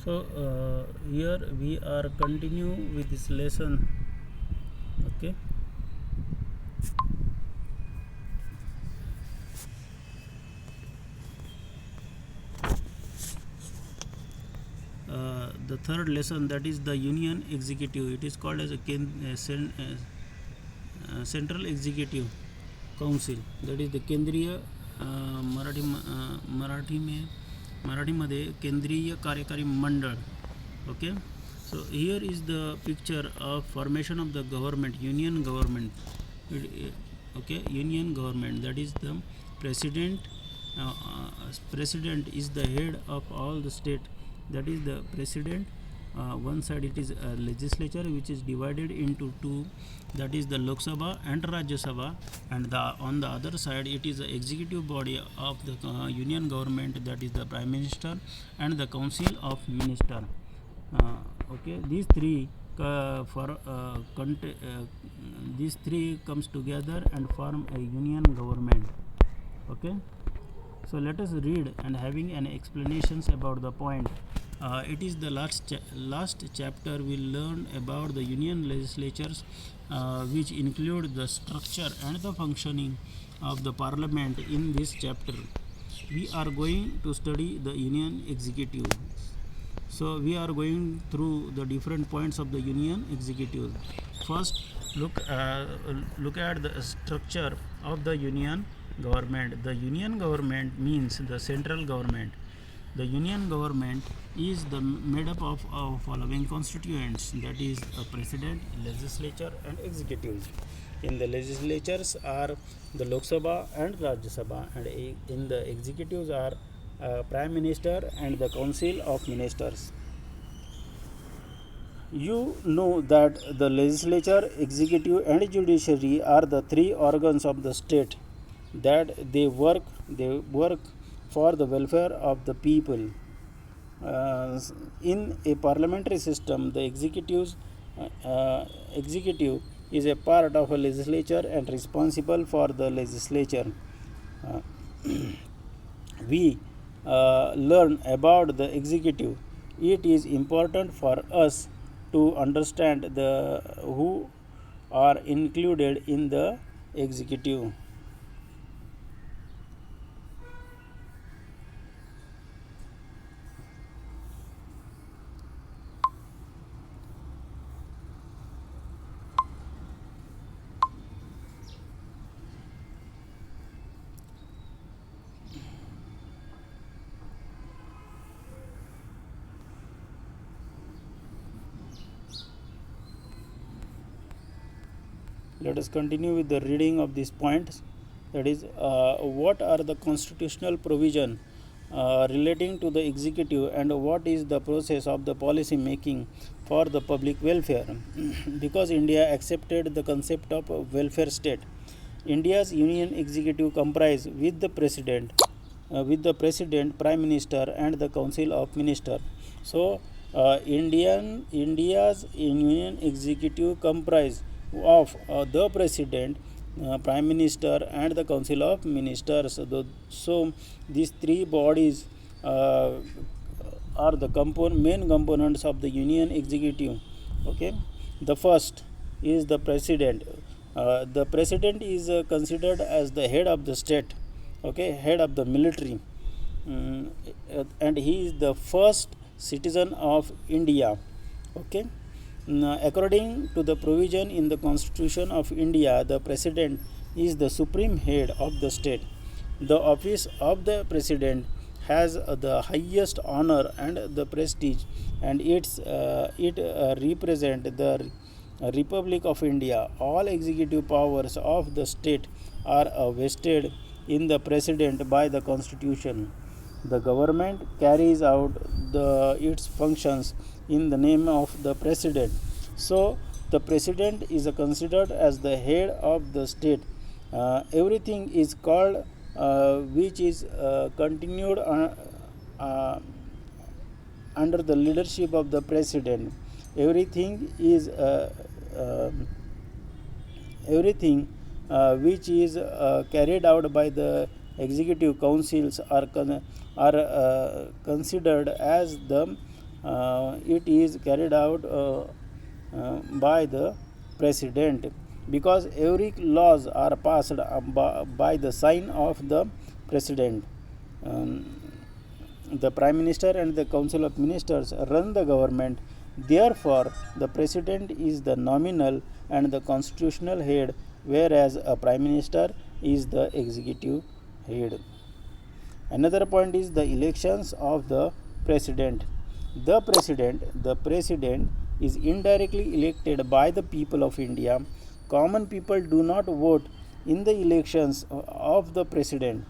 So here we are continue with this lesson. Okay. The third lesson, that is the Union Executive. It is called as a Central Executive Council. That is the केंद्रीय मराठीमध्ये केंद्रीय कार्यकारी मंडळ. Okay. So here is the picture of formation of the government, union government. Okay, union government, that is the president. President is the head of all the state. That is the president. One side it is a legislature which is divided into two, that is the Lok Sabha and Rajya Sabha, and on the other side it is the executive body of the union government, that is the Prime Minister and the Council of Minister. Okay, these three these three comes together and form a union government. Okay, so let us read and having an explanations about the point. It is the last chapter we learn about the union legislatures, which include the structure and the functioning of the parliament. In this chapter we are going to study the union executive. So we are going through the different points of the union executive. First, look at the structure of the union government. The union government means the central government. The union government is made up of following constituents, that is a president, legislature and executive. In the legislatures are the Lok Sabha and Rajya Sabha, and in the executives are Prime Minister and the Council of Ministers. You know that the legislature, executive and judiciary are the three organs of the state, that they work for the welfare of the people. In a parliamentary system, the executive is a part of a legislature and responsible for the legislature. We learn about the executive. It is important for us to understand the who are included in the executive. Let us continue with the reading of these points. That is, what are the constitutional provision relating to the executive, and what is the process of the policy making for the public welfare? Because India accepted the concept of a welfare state, India's union executive comprise with the president, Prime Minister, and the Council of Ministers. So, India's union executive comprise of the president, Prime Minister, and the Council of Ministers. So these three bodies are the main components of the union executive. Okay, the first is the president. The president is considered as the head of the state. Okay, head of the military, and he is the first citizen of India. Okay. According to the provision in the Constitution of India, the President is the supreme head of the state. The office of the President has the highest honor and the prestige, and it represents the Republic of India. All executive powers of the state are vested in the President by the Constitution. The government carries out its functions in the name of the president. So the president is considered as the head of the state. Everything is called which is continued under the leadership of the president. Everything is which is carried out by the executive councils are considered as the it is carried out by the president, because every laws are passed by the sign of the president. Um, the prime minister and the council of ministers run the government. Therefore, the president is the nominal and the constitutional head, whereas a prime minister is the executive head. Another point is the elections of the president. The president is indirectly elected by the people of India. Common people do not vote in the elections of the president.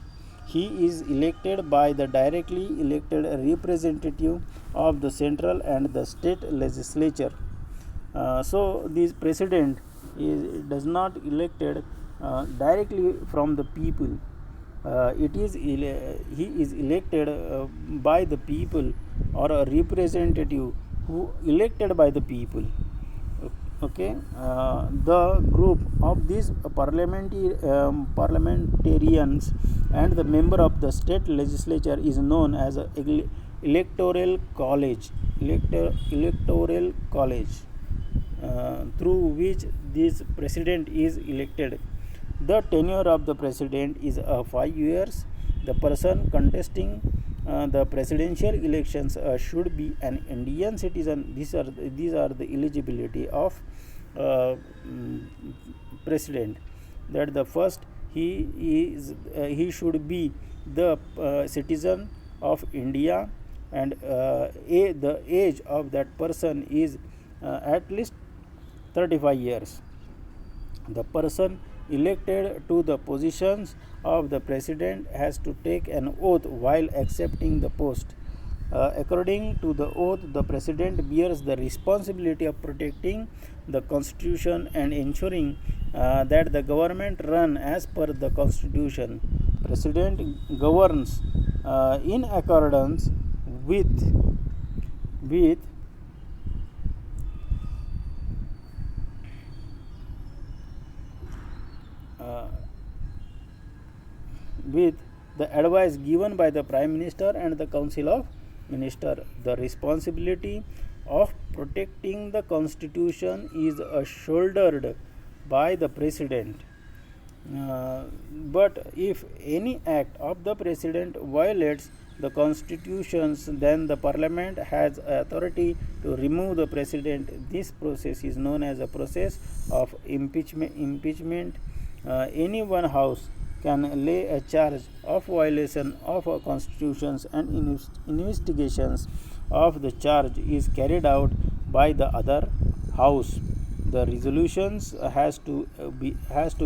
He is elected by the directly elected representative of the central and the state legislature. So this president does not elected directly from the people. He is elected by the people, or a representative who elected by the people. Okay, the group of these parliamentarians and the member of the state legislature is known as a electoral college. Electoral college, through which this president is elected. The tenure of the president is 5 years. The person contesting the presidential elections should be an Indian citizen. These are the eligibility of president. That the first, he should be the citizen of India, and the age of that person is at least 35 years. The person elected to the positions of the president has to take an oath while accepting the post. According to the oath, the president bears the responsibility of protecting the constitution and ensuring that the government run as per the constitution. President governs in accordance with with the advice given by the prime minister and the council of minister. The responsibility of protecting the constitution is shouldered by the president. But if any act of the president violates the constitutions, then the parliament has authority to remove the president. This process is known as a process of impeachment. Any one house can lay a charge of violation of our constitutions, and investigations of the charge is carried out by the other house. The resolutions has to be passed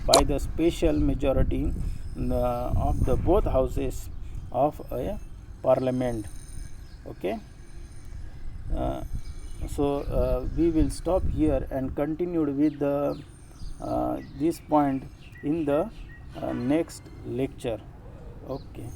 by the special majority of the both houses of a parliament. Okay, so we will stop here and continued with the this point in the next lecture. Okay.